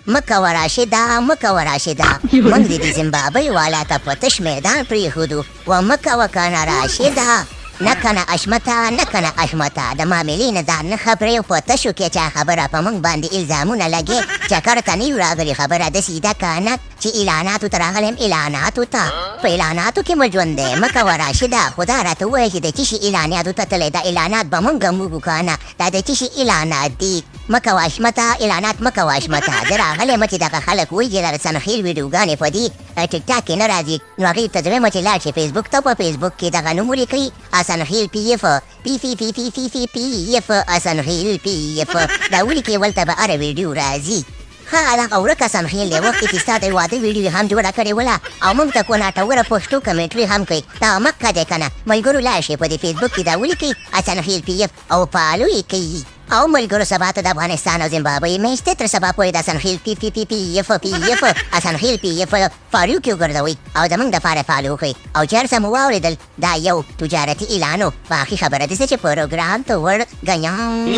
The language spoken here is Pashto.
مکوه راشده مکوه راشده موږ دې د زیمبابوې والا ته په تش میدان پرېښودو و مکوه کنه راشده نه کنه اشمته نه کنه اشمته د معاملې نه ځان نه خبرې په تشو کې چا خبره په موږ باندې الزامونه لګې چکر ته نه یو راغلې خبره داسې ده که چې اعلاناتو ته راغلی یم اعلاناتو ته په اعلاناتو کې مو ژوند دی مه کوه راشده خدا راته ووایه چې د څه شي اعلاناتو ته تللی دا اعلانات به موږ هم وګو که نه دا د څه شي اعلانات دي مه کوه اشمته اعلانات مه کوه اشمته زه راغلی یم چې دغه خلک وایي چې د سنخیل ویډیوګانې په دې ټیک ټاک کې نه راځي نو هغې ته زه وایم چې لاړ شي فیسبوک ته په فیسبوک کې دغه نوم ولیکئ اسنخیل پی اف پی فی فی فی فی فی پی اف اسنخیل پی اف دا ولیکئ ولته به هره ویډیو راځي ها دغه ورکه سنخیل دی وخت کې ستا د واده ویډیو هم جوړه کړې وله او موږ ته کوناټوره پښتو کمنټري هم کوي دا مکه دی که نه ملګرو لاړ شئ په دې فیسبوک کې دا ولیکئ اسنخیل پی اف او فالو یې کوي او ملګرو سبا ته د افغانستان او زیمبابوې میچ دی تر سبا پورې د اسنخیل پی پی پی پی اف پی اف اسنخیل پی اف فالو کې وګرځوئ او زموږ دپاره فالو کړئ او چې هر څه مو واورېدل دا یو تجارتي اعلان و باقي خبره داسې چې پروګرام ته ورګیم